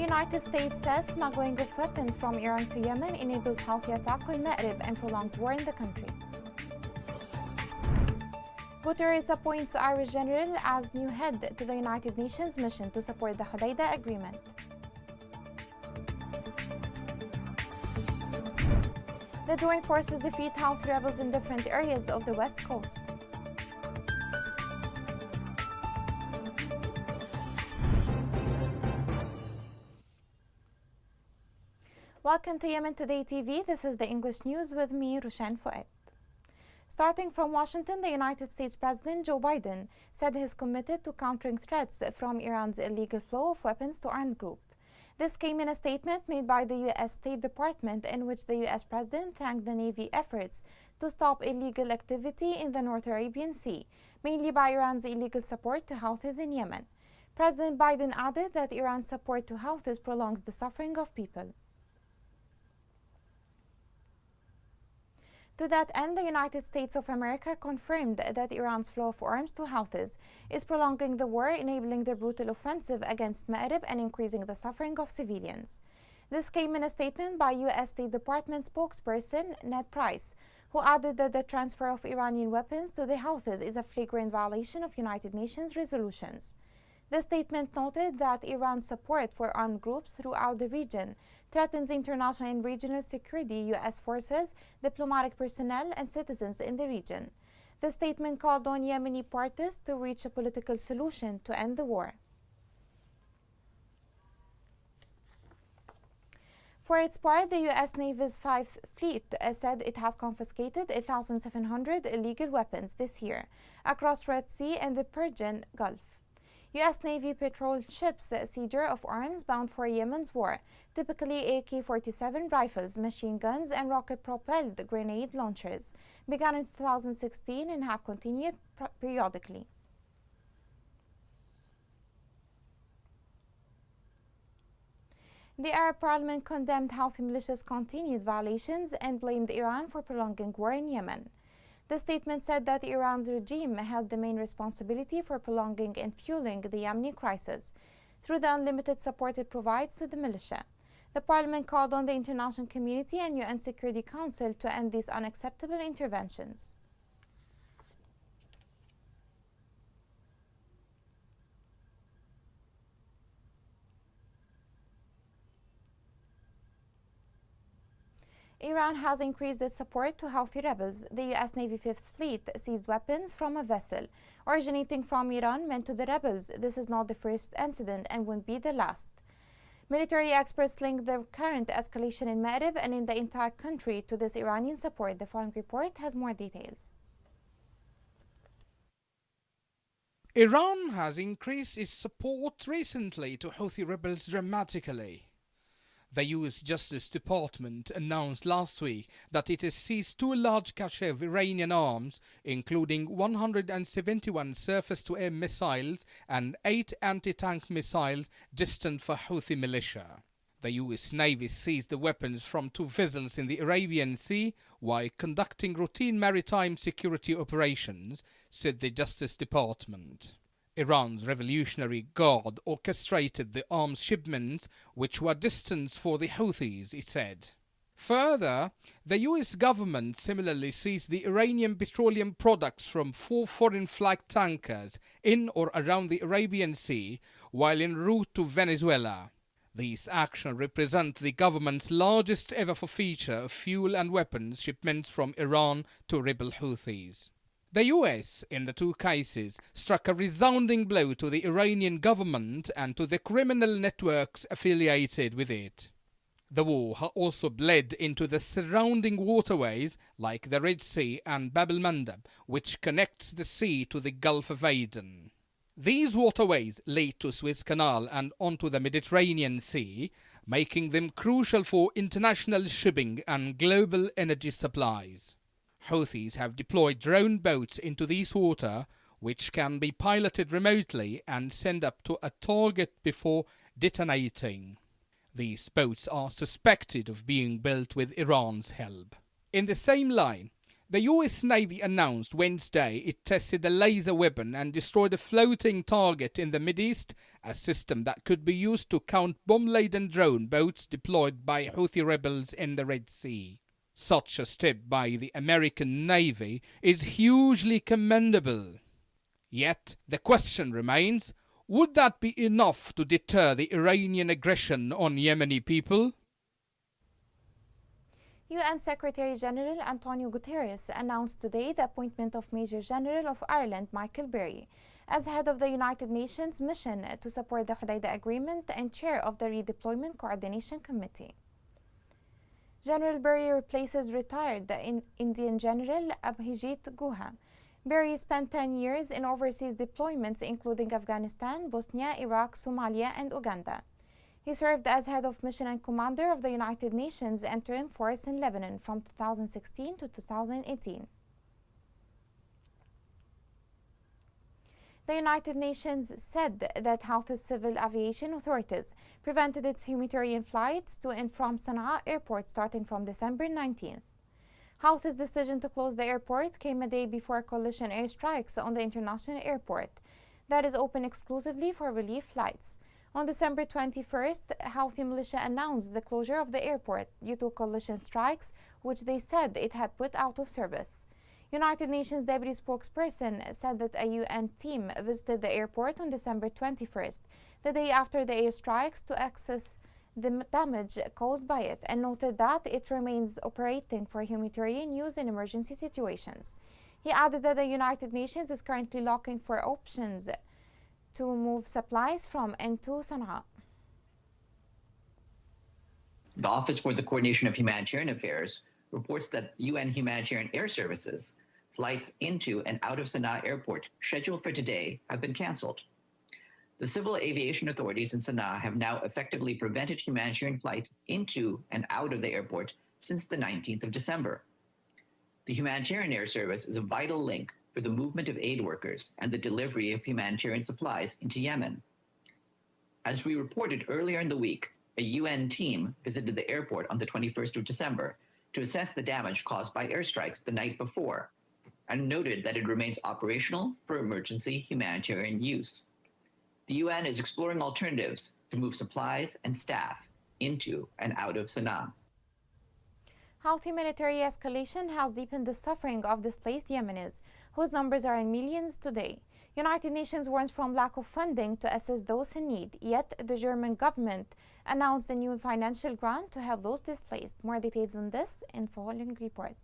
United States says smuggling of weapons from Iran to Yemen enables healthy attack on Maghreb and prolonged war in the country. Guterres appoints Irish general as new head to the United Nations mission to support the Hodeidah agreement. The joint forces defeat Houthi rebels in different areas of the West Coast. Welcome to Yemen Today TV. This is the English news with me, Roshan Fouad. Starting from Washington, the United States President Joe Biden said he is committed to countering threats from Iran's illegal flow of weapons to armed group. This came in a statement made by the U.S. State Department in which the U.S. President thanked the Navy efforts to stop illegal activity in the North Arabian Sea, mainly by Iran's illegal support to Houthis in Yemen. President Biden added that Iran's support to Houthis prolongs the suffering of people. To that end, the United States of America confirmed that Iran's flow of arms to Houthis is prolonging the war, enabling the brutal offensive against Maghreb and increasing the suffering of civilians. This came in a statement by U.S. State Department spokesperson Ned Price, who added that the transfer of Iranian weapons to the Houthis is a flagrant violation of United Nations resolutions. The statement noted that Iran's support for armed groups throughout the region threatens international and regional security, U.S. forces, diplomatic personnel, and citizens in the region. The statement called on Yemeni parties to reach a political solution to end the war. For its part, the U.S. Navy's 5th Fleet said it has confiscated 1,700 illegal weapons this year across Red Sea and the Persian Gulf. U.S. Navy patrol ships' seizure of arms bound for Yemen's war, typically AK-47 rifles, machine guns, and rocket-propelled grenade launchers, began in 2016 and have continued periodically. The Arab Parliament condemned Houthi militias' continued violations and blamed Iran for prolonging war in Yemen. The statement said that Iran's regime held the main responsibility for prolonging and fueling the Yemeni crisis through the unlimited support it provides to the militia. The parliament called on the international community and UN Security Council to end these unacceptable interventions. Iran has increased its support to Houthi rebels. The U.S. Navy 5th Fleet seized weapons from a vessel originating from Iran meant to the rebels. This is not the first incident and won't be the last. Military experts link the current escalation in Maghreb and in the entire country to this Iranian support. The following report has more details. Iran has increased its support recently to Houthi rebels dramatically. The U.S. Justice Department announced last week that it has seized 2 large caches of Iranian arms, including 171 surface-to-air missiles and 8 anti-tank missiles destined for Houthi militia. The U.S. Navy seized the weapons from 2 vessels in the Arabian Sea while conducting routine maritime security operations, said the Justice Department. Iran's Revolutionary Guard orchestrated the arms shipments, which were destined for the Houthis, it said. Further, the U.S. government similarly seized the Iranian petroleum products from 4 foreign flag tankers in or around the Arabian Sea while en route to Venezuela. These actions represent the government's largest ever feature of fuel and weapons shipments from Iran to rebel Houthis. The U.S., in the 2 cases, struck a resounding blow to the Iranian government and to the criminal networks affiliated with it. The war also bled into the surrounding waterways like the Red Sea and Bab el-Mandeb, which connects the sea to the Gulf of Aden. These waterways lead to Suez Canal and onto the Mediterranean Sea, making them crucial for international shipping and global energy supplies. Houthis have deployed drone boats into these waters, which can be piloted remotely and sent up to a target before detonating. These boats are suspected of being built with Iran's help. In the same line, The US Navy announced Wednesday it tested a laser weapon and destroyed a floating target in the Mideast, a system that could be used to count bomb-laden drone boats deployed by Houthi rebels in the Red Sea. Such a step by the American Navy is hugely commendable. Yet, the question remains, would that be enough to deter the Iranian aggression on Yemeni people? UN Secretary-General Antonio Guterres announced today the appointment of Major General of Ireland Michael Berry as head of the United Nations mission to support the Hudaydah Agreement and chair of the Redeployment Coordination Committee. General Berry replaces retired Indian General Abhijit Guha. Berry spent 10 years in overseas deployments including Afghanistan, Bosnia, Iraq, Somalia, and Uganda. He served as head of mission and commander of the United Nations Interim Force in Lebanon from 2016 to 2018. The United Nations said that Houthi civil aviation authorities prevented its humanitarian flights to and from Sana'a airport starting from December 19th. Houthis' decision to close the airport came a day before coalition airstrikes on the international airport that is open exclusively for relief flights. On December 21st, Houthi militia announced the closure of the airport due to coalition strikes, which they said it had put out of service. United Nations Deputy Spokesperson said that a UN team visited the airport on December 21st, the day after the airstrikes, to assess the damage caused by it, and noted that it remains operating for humanitarian use in emergency situations. He added that the United Nations is currently looking for options to move supplies from and to Sana'a. The Office for the Coordination of Humanitarian Affairs reports that UN Humanitarian Air Services flights into and out of Sana'a Airport scheduled for today have been canceled. The civil aviation authorities in Sana'a have now effectively prevented humanitarian flights into and out of the airport since the 19th of December. The Humanitarian Air Service is a vital link for the movement of aid workers and the delivery of humanitarian supplies into Yemen. As we reported earlier in the week, a UN team visited the airport on the 21st of December to assess the damage caused by airstrikes the night before, and noted that it remains operational for emergency humanitarian use. The UN is exploring alternatives to move supplies and staff into and out of Sana'a. Houthi military escalation has deepened the suffering of displaced Yemenis, whose numbers are in millions today. United Nations warns from lack of funding to assist those in need, yet the German government announced a new financial grant to help those displaced. More details on this in the following report.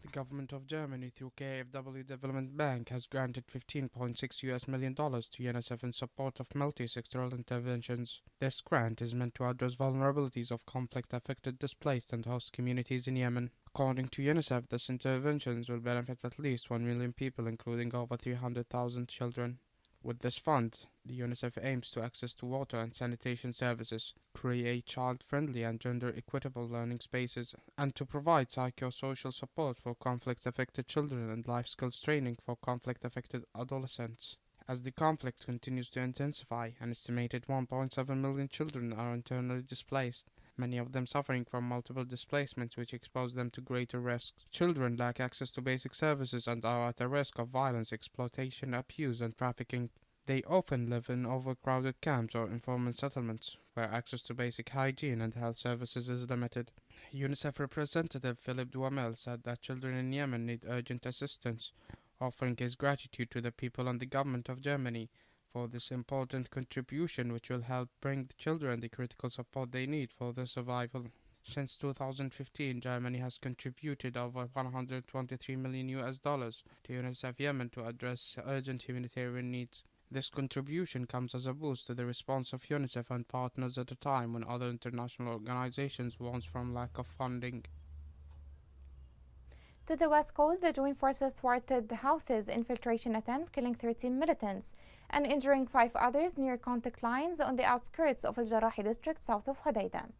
The government of Germany, through KfW Development Bank, has granted $15.6 million to UNICEF in support of multi-sectoral interventions. This grant is meant to address vulnerabilities of conflict-affected, displaced and host communities in Yemen. According to UNICEF, these interventions will benefit at least 1 million people, including over 300,000 children. With this fund, the UNICEF aims to access to water and sanitation services, create child-friendly and gender-equitable learning spaces, and to provide psychosocial support for conflict-affected children and life skills training for conflict-affected adolescents. As the conflict continues to intensify, an estimated 1.7 million children are internally displaced, many of them suffering from multiple displacements which expose them to greater risk. Children lack access to basic services and are at a risk of violence, exploitation, abuse, and trafficking. They often live in overcrowded camps or informal settlements, where access to basic hygiene and health services is limited. UNICEF representative Philip Duhamel said that children in Yemen need urgent assistance, offering his gratitude to the people and the government of Germany for this important contribution, which will help bring the children the critical support they need for their survival. Since 2015, Germany has contributed over $123 million to UNICEF Yemen to address urgent humanitarian needs. This contribution comes as a boost to the response of UNICEF and partners at a time when other international organizations warn from lack of funding. To the west coast, the joint forces thwarted the Houthis' infiltration attempt, killing 13 militants and injuring 5 others near contact lines on the outskirts of Al-Jarahi district south of Hudaydah.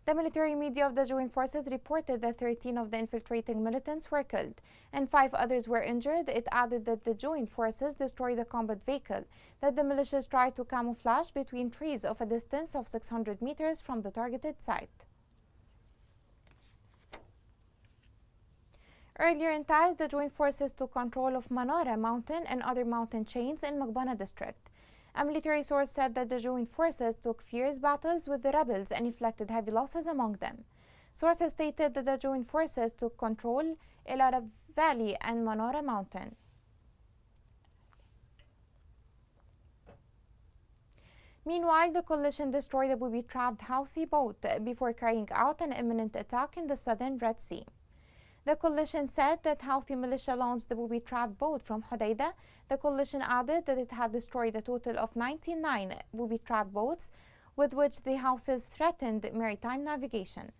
The military media of the joint forces reported that 13 of the infiltrating militants were killed and 5 others were injured. It added that the joint forces destroyed a combat vehicle that the militias tried to camouflage between trees of a distance of 600 meters from the targeted site. Earlier in ties, the joint forces took control of Manara mountain and other mountain chains in Magbana district. A military source said that the joint forces took fierce battles with the rebels and inflicted heavy losses among them. Sources stated that the joint forces took control El Arab Valley and Manara mountain. Meanwhile, the coalition destroyed a booby-trapped Houthi boat before carrying out an imminent attack in the southern Red Sea. The coalition said that Houthi militia launched the booby-trapped boat from Hodeidah. The coalition added that it had destroyed a total of 99 booby-trapped boats with which the Houthis threatened maritime navigation.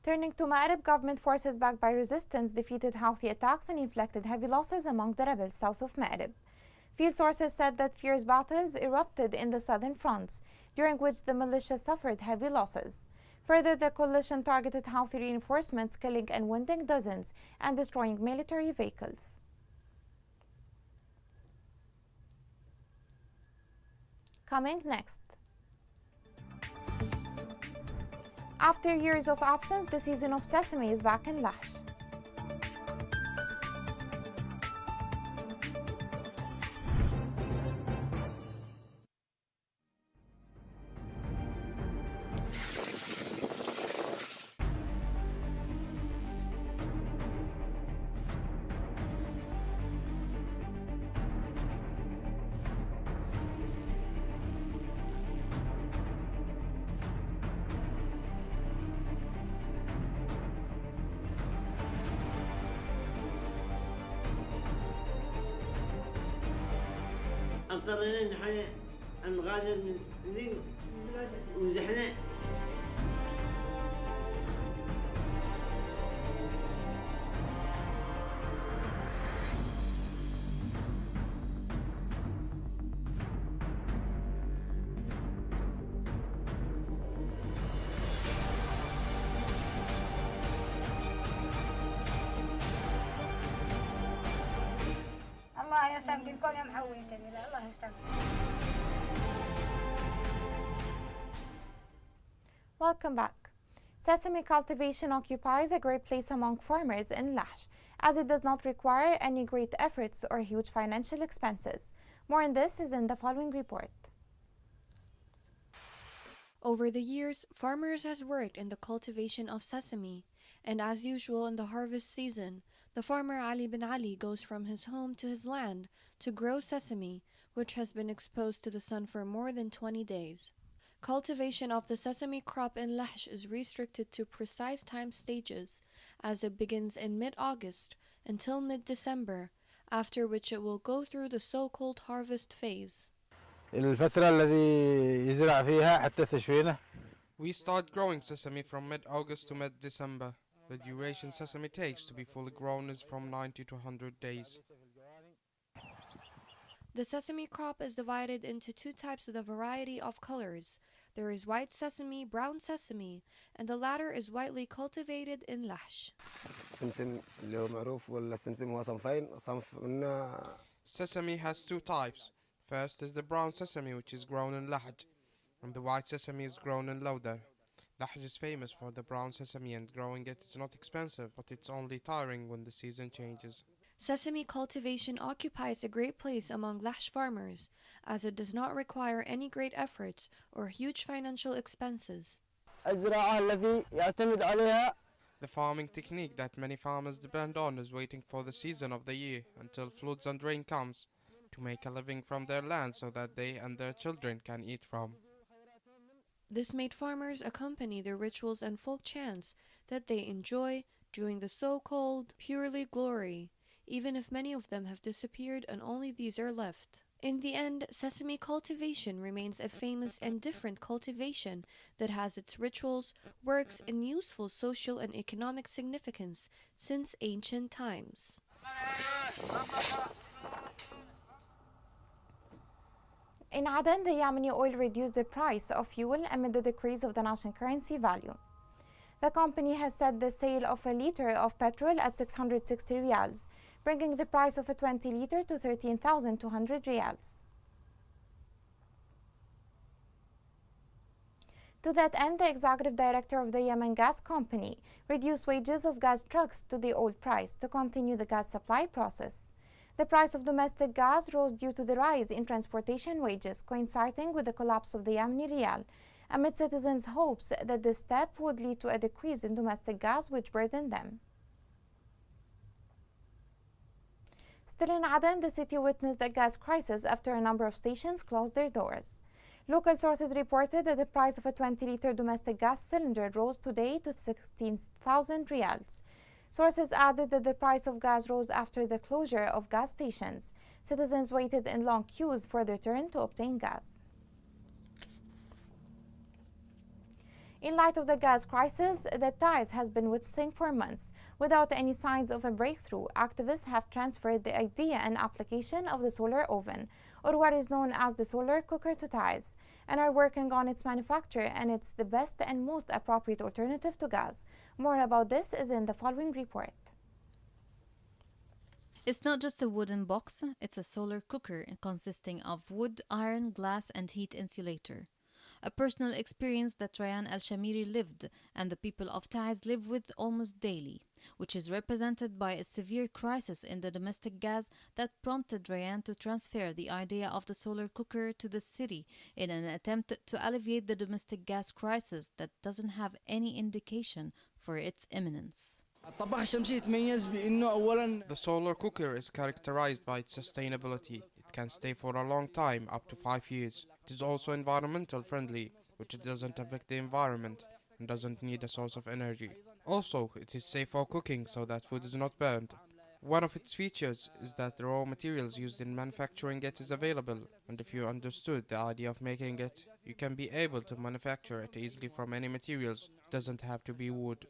Turning to Ma'rib, government forces backed by resistance defeated Houthi attacks and inflicted heavy losses among the rebels south of Ma'rib. Field sources said that fierce battles erupted in the southern fronts, during which the militia suffered heavy losses. Further, the coalition targeted Houthi reinforcements, killing and wounding dozens and destroying military vehicles. Coming next. After years of absence, the season of sesame is back in Lahj. اضطرينا نحن نغادر من ذي وزحنا. الله يستبدلكم يا محويتني الله يستبدل. Welcome back. Sesame cultivation occupies a great place among farmers in Lahj, as it does not require any great efforts or huge financial expenses. More on this is in the following report. Over the years, farmers has worked in the cultivation of sesame, and as usual in the harvest season, the farmer Ali bin Ali goes from his home to his land to grow sesame, which has been exposed to the sun for more than 20 days. Cultivation of the sesame crop in Lahj is restricted to precise time stages, as it begins in mid-August until mid-December, after which it will go through the so-called harvest phase. الفترة الذي يزرع فيها حتى تشوينه. We start growing sesame from mid-August to mid-December. The duration sesame takes to be fully grown is from 90 to 100 days. The sesame crop is divided into two types with a variety of colors. There is white sesame, brown sesame, and the latter is widely cultivated in Lahj. سمسم اللي هو معروف ولا السمسم هو صنفين صنف منه. Sesame has two types. First is the brown sesame, which is grown in Lahj, and the white sesame is grown in Lodar. Lahj is famous for the brown sesame, and growing it is not expensive, but it's only tiring when the season changes. Sesame cultivation occupies a great place among Lahj farmers, as it does not require any great efforts or huge financial expenses. الزراعة التي يعتمد عليها. The farming technique that many farmers depend on is waiting for the season of the year until floods and rain comes to make a living from their land so that they and their children can eat from. This made farmers accompany their rituals and folk chants that they enjoy during the so-called purely glory, even if many of them have disappeared and only these are left. In the end, sesame cultivation remains a famous and different cultivation that has its rituals, works, and useful social and economic significance since ancient times. In Aden, the Yemeni oil reduced the price of fuel amid the decrease of the national currency value. The company has set the sale of a liter of petrol at 660 riyals, bringing the price of a 20 liter to 13,200 riyals. To that end, the executive director of the Yemen Gas Company reduced wages of gas trucks to the old price to continue the gas supply process. The price of domestic gas rose due to the rise in transportation wages coinciding with the collapse of the Yemeni rial, amid citizens' hopes that this step would lead to a decrease in domestic gas which burdened them. Still in Aden, the city witnessed a gas crisis after a number of stations closed their doors. Local sources reported that the price of a 20-liter domestic gas cylinder rose today to 16,000 riyals. Sources added that the price of gas rose after the closure of gas stations. Citizens waited in long queues for their turn to obtain gas. In light of the gas crisis that Taiz has been witnessing for months, without any signs of a breakthrough, activists have transferred the idea and application of the solar oven, or what is known as the solar cooker, to Taiz, and are working on its manufacture, and it's the best and most appropriate alternative to gas. More about this is in the following report. It's not just a wooden box, it's a solar cooker consisting of wood, iron, glass and heat insulator. A personal experience that Rayan Al-Shamiri lived and the people of Taiz live with almost daily, which is represented by a severe crisis in the domestic gas that prompted Rayan to transfer the idea of the solar cooker to the city in an attempt to alleviate the domestic gas crisis that doesn't have any indication for its imminence. The solar cooker is characterized by its sustainability. It can stay for a long time, up to 5 years. It is also environmental friendly, which doesn't affect the environment and doesn't need a source of energy. Also, it is safe for cooking so that food is not burned. One of its features is that the raw materials used in manufacturing it is available, and if you understood the idea of making it, you can be able to manufacture it easily from any materials. It doesn't have to be wood.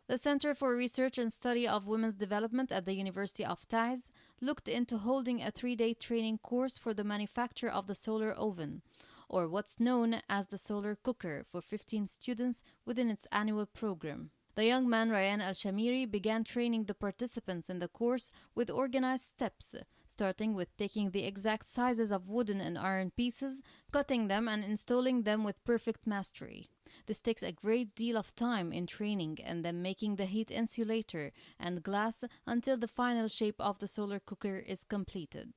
The Center for Research and Study of Women's Development at the University of Taiz looked into holding a 3-day training course for the manufacture of the solar oven, or what's known as the solar cooker, for 15 students within its annual program. The young man Rayan Al-Shamiri began training the participants in the course with organized steps, starting with taking the exact sizes of wooden and iron pieces, cutting them and installing them with perfect mastery. This takes a great deal of time in training and then making the heat insulator and glass until the final shape of the solar cooker is completed.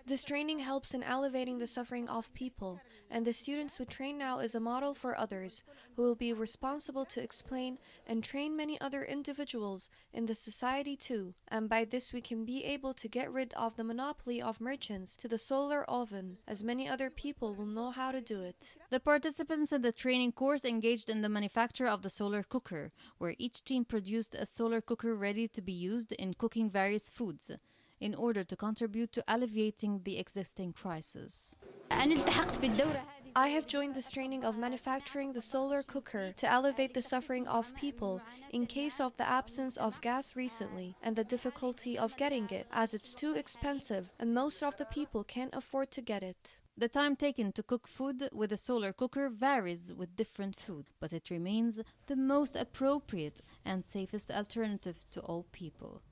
This training helps in alleviating the suffering of people, and the students who train now is a model for others who will be responsible to explain and train many other individuals in the society too, and by this we can be able to get rid of the monopoly of merchants to the solar oven, as many other people will know how to do it. The participants in the training course engaged in the manufacture of the solar cooker, where each team produced a solar cooker ready to be used in cooking various foods, in order to contribute to alleviating the existing crisis. I have joined this training of manufacturing the solar cooker to alleviate the suffering of people in case of the absence of gas recently and the difficulty of getting it, as it's too expensive and most of the people can't afford to get it. The time taken to cook food with a solar cooker varies with different food, but it remains the most appropriate and safest alternative to all people.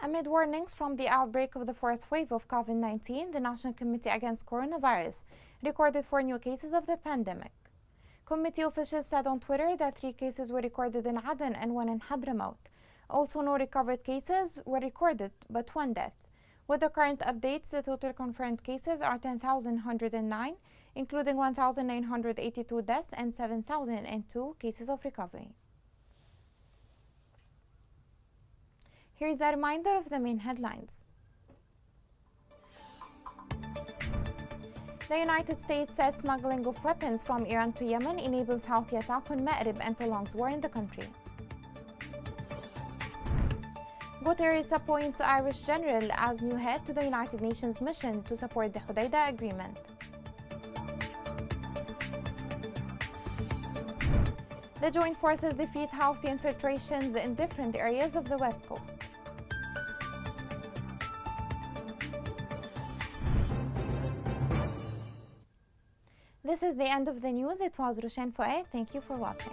Amid warnings from the outbreak of the fourth wave of COVID-19, the National Committee Against Coronavirus recorded 4 new cases of the pandemic. Committee officials said on Twitter that 3 cases were recorded in Aden and 1 in Hadramaut. Also, no recovered cases were recorded, but 1 death. With the current updates, the total confirmed cases are 10,109, including 1,982 deaths and 7,002 cases of recovery. Here is a reminder of the main headlines. The United States says smuggling of weapons from Iran to Yemen enables Houthi attack on Ma'rib and prolongs war in the country. Guterres appoints Irish general as new head to the United Nations mission to support the Hudaydah agreement. The joint forces defeat Houthi infiltrations in different areas of the West Coast. This is the end of the news. It was Roshan Fouad. Thank you for watching.